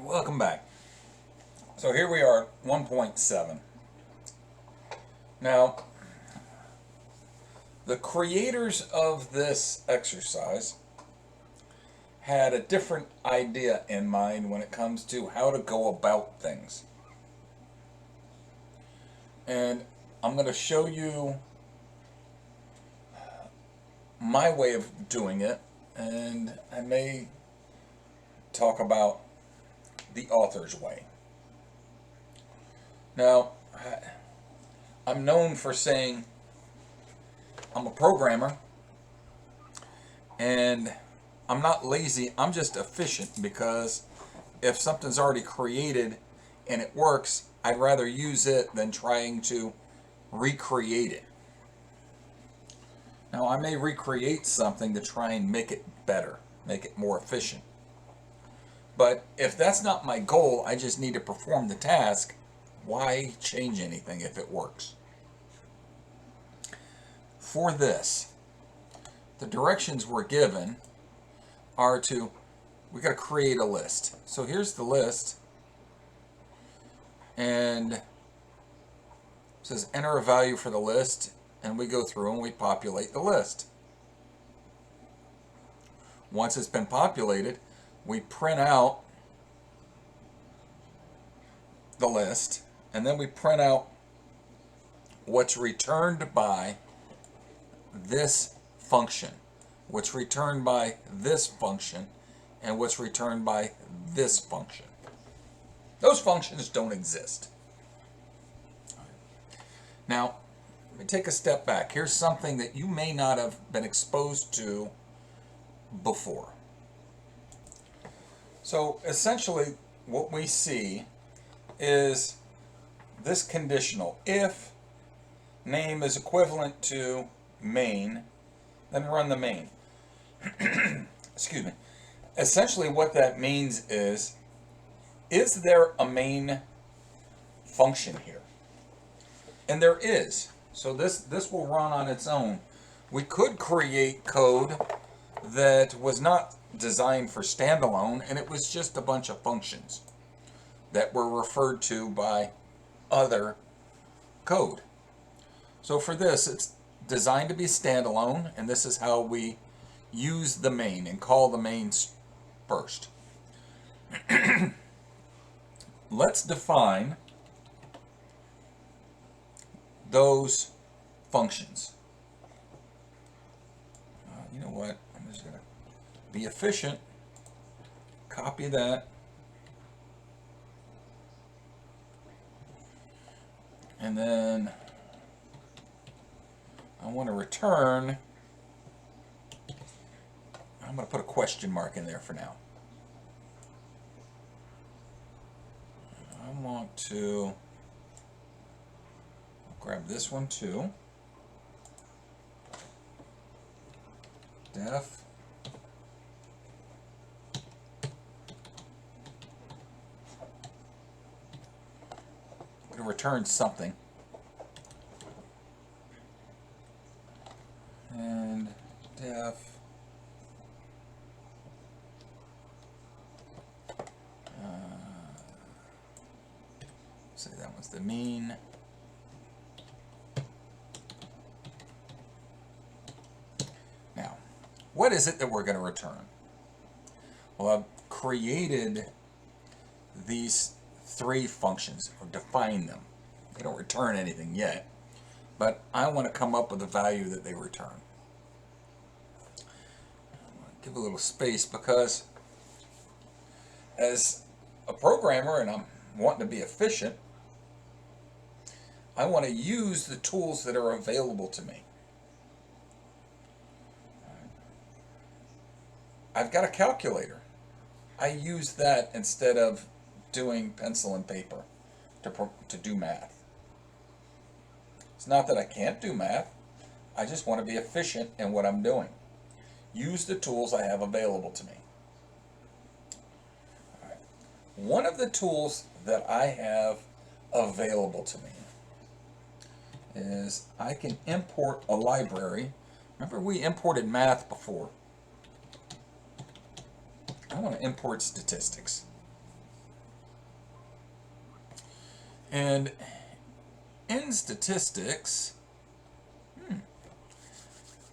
Welcome back. So here we are at 1.7. Now, the creators of this exercise had a different idea in mind when it comes to how to go about things. And I'm going to show you my way of doing it, and I may talk about the author's way. Now, I'm known for saying I'm a programmer, and I'm not lazy, I'm just efficient, because if something's already created and it works, I'd rather use it than trying to recreate it. Now, I may recreate something to try and make it better, make it more efficient. But if that's not my goal, I just need to perform the task, why change anything if it works? For this, the directions we're given are we got to create a list. So here's the list, and it says enter a value for the list, and we go through and we populate the list. Once it's been populated, we print out the list, and then we print out what's returned by this function, what's returned by this function, and what's returned by this function. Those functions don't exist. Now, let me take a step back. Here's something that you may not have been exposed to before. So essentially what we see is this conditional. If name is equivalent to main, then run the main. Excuse me. Essentially what that means is there a main function here? And there is. So this will run on its own. We could create code that was not designed for standalone, and it was just a bunch of functions that were referred to by other code. So for this, it's designed to be standalone, and this is how we use the main and call the mains first. Let's define those functions. You know what? I'm just going to be efficient. Copy that. And then I want to return. I'm going to put a question mark in there for now. I want to grab this one too. Def. I'm going to return something. And def. Say that one's the mean. Now, what is it that we're going to return? Well, I've created these three functions, or defined them. They don't return anything yet, but I want to come up with a value that they return. Give a little space, because as a programmer, and I'm wanting to be efficient, I want to use the tools that are available to me. I've got a calculator. I use that instead of doing pencil and paper to do math. It's not that I can't do math. I just want to be efficient in what I'm doing. Use the tools I have available to me. All right. One of the tools that I have available to me is I can import a library. Remember, we imported math before. I want to import statistics. And in statistics,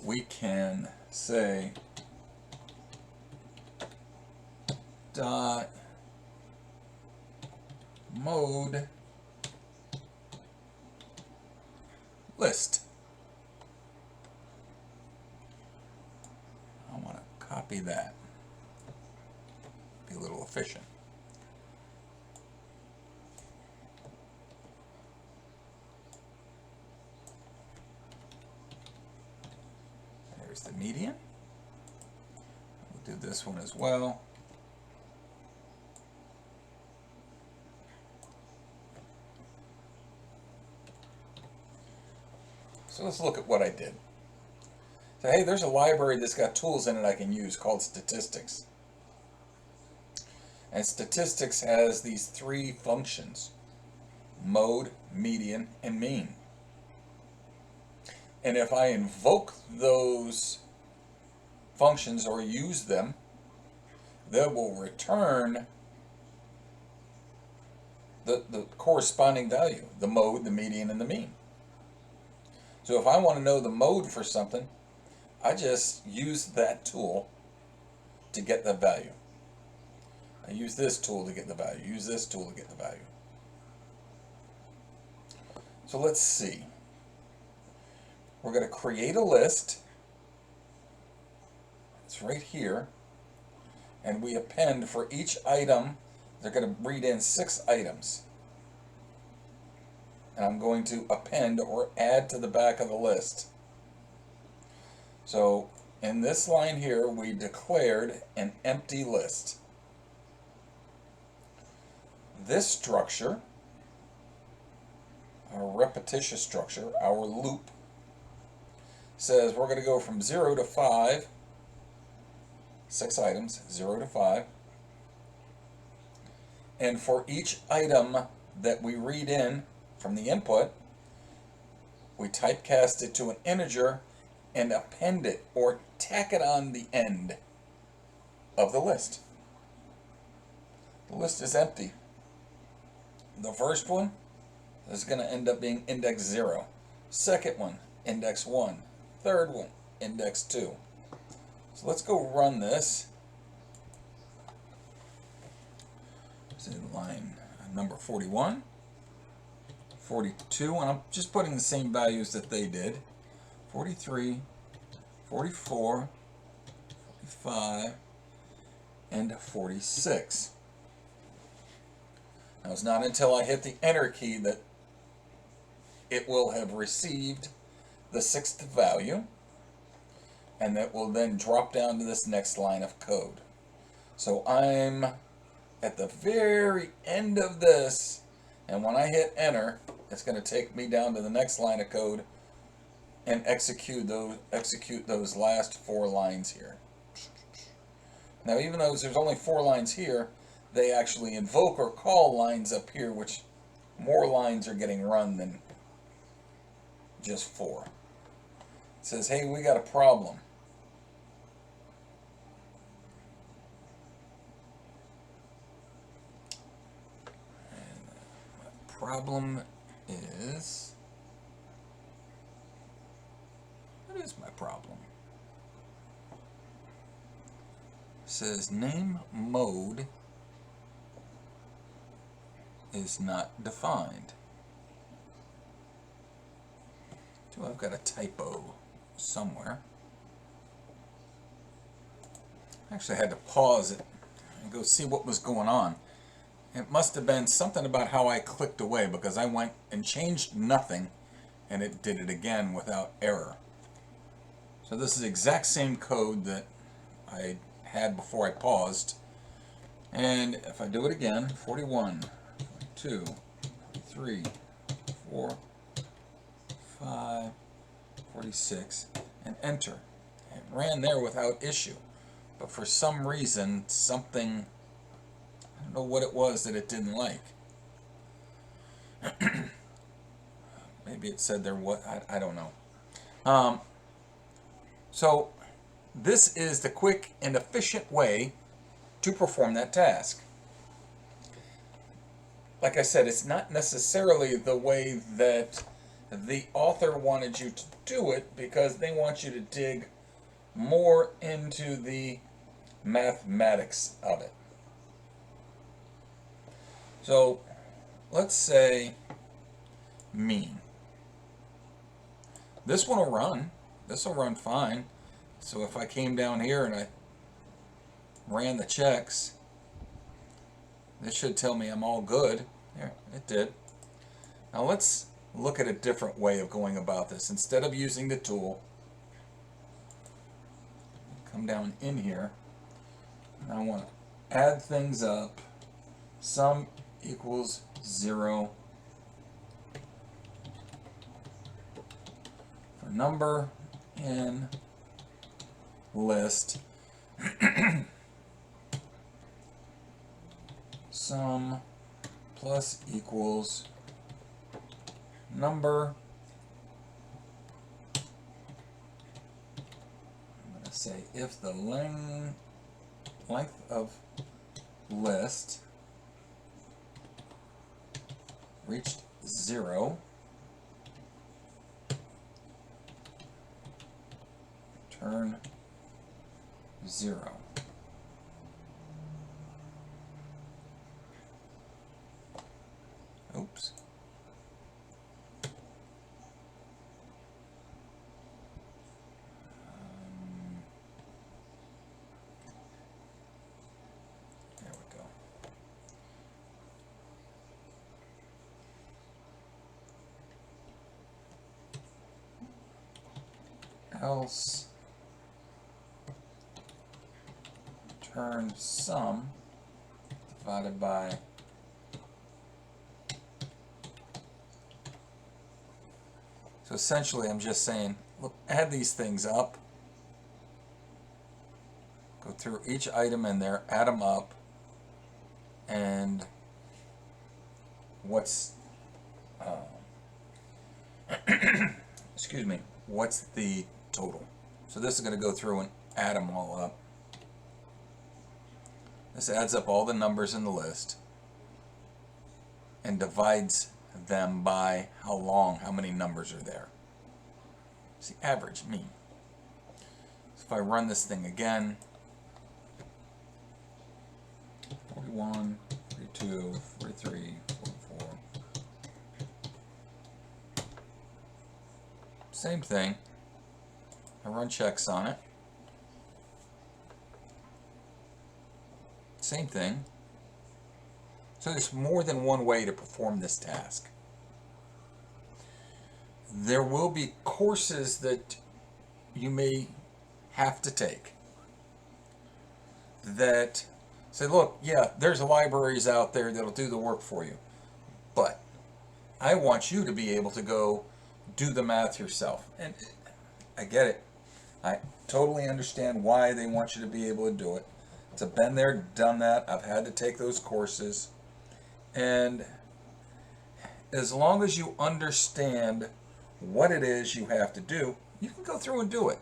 we can say dot mode list. I want to copy that. Be a little efficient. There's the median. We'll do this one as well. So let's look at what I did. So hey, there's a library that's got tools in it I can use called statistics. And statistics has these three functions: mode, median, and mean. And if I invoke those functions or use them, they will return the corresponding value, the mode, the median, and the mean. So if I want to know the mode for something, I just use that tool to get the value. I use this tool to get the value, use this tool to get the value. So let's see. We're going to create a list. It's right here. And we append for each item. They're going to read in 6 items. And I'm going to append or add to the back of the list. So in this line here, we declared an empty list. This structure, our repetitious structure, our loop, says we're going to go from 0 to 5, 6 items, 0 to 5. And for each item that we read in from the input, we typecast it to an integer and append it or tack it on the end of the list. The list is empty. The first one is going to end up being index 0. Second one, index 1. Third one, index 2. So let's go run this. This is line number 41, 42, and I'm just putting the same values that they did. 43, 44, 45, and 46. Now it's not until I hit the enter key that it will have received the 6th value, and that will then drop down to this next line of code. So I'm at the very end of this, and when I hit enter, it's going to take me down to the next line of code and execute those last 4 lines here. Now even though there's only 4 lines here, they actually invoke or call lines up here, which more lines are getting run than just 4. It says, hey, we got a problem. And my problem is, what is my problem? It says name mode is not defined. So I've got a typo somewhere. Actually, I had to pause it and go see what was going on. It must have been something about how I clicked away, because I went and changed nothing and it did it again without error. So this is the exact same code that I had before I paused. And if I do it again, 41, 42, 43, 44, 45, 46, and enter. It ran there without issue. But for some reason, something, I don't know what it was that it didn't like. Maybe it said there what, I don't know. So this is the quick and efficient way to perform that task. like I said, it's not necessarily the way that the author wanted you to do it, because they want you to dig more into the mathematics of it. So let's say mean. This one will run. This will run fine. So if I came down here and I ran the checks, this should tell me I'm all good. There, it did. Now let's look at a different way of going about this. Instead of using the tool, come down in here, and I want to add things up. Sum equals 0 for number in list. Sum plus equals number. I'm going to say if the length of list reached 0, return 0. Oops. There we go. Else return sum divided by So essentially I'm just saying, look, add these things up, go through each item in there, add them up, and what's excuse me, what's the total? So this is going to go through and add them all up. This adds up all the numbers in the list and divides them by how many numbers are there. It's the average, mean. So if I run this thing again, 41, 42, 43, 44. Same thing. I run checks on it. Same thing. So there's more than one way to perform this task. There will be courses that you may have to take that say, look, yeah, there's libraries out there that'll do the work for you, but I want you to be able to go do the math yourself. And I get it. I totally understand why they want you to be able to do it. I've been there, done that. I've had to take those courses. And as long as you understand what it is you have to do, you can go through and do it.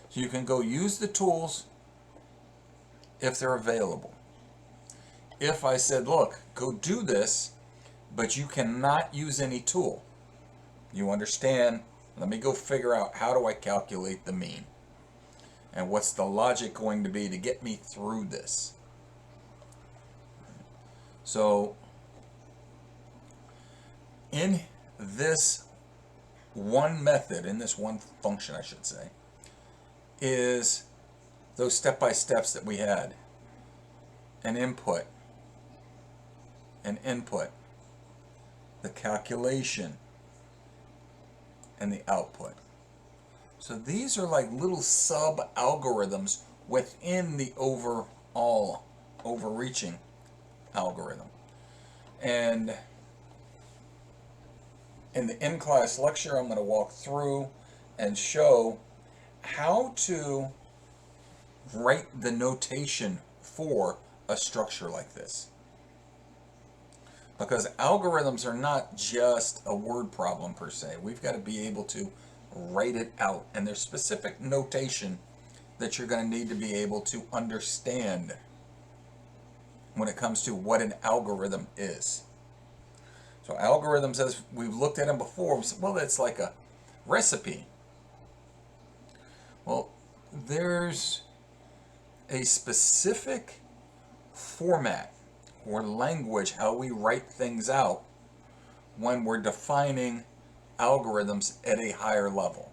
So you can go use the tools if they're available. If I said, look, go do this, but you cannot use any tool, you understand, let me go figure out how do I calculate the mean and what's the logic going to be to get me through this. So in this one method, in this one function I should say, is those step-by-steps that we had. An input, an input, the calculation, and the output. So these are like little sub-algorithms within the overall overreaching algorithm. And in the in-class lecture, I'm going to walk through and show how to write the notation for a structure like this. Because algorithms are not just a word problem per se. We've got to be able to write it out. And there's specific notation that you're going to need to be able to understand when it comes to what an algorithm is. So algorithms, as we've looked at them before, we said, well, it's like a recipe. Well, there's a specific format or language how we write things out when we're defining algorithms at a higher level.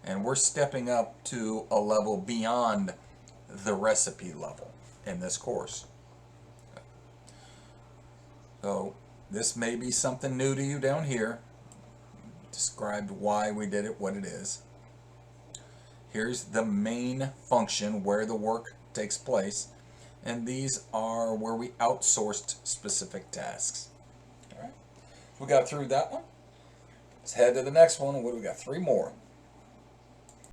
And we're stepping up to a level beyond the recipe level in this course. So this may be something new to you down here. Described why we did it, what it is. Here's the main function where the work takes place. And these are where we outsourced specific tasks. All right. We got through that one. Let's head to the next one. What do we got? 3 more.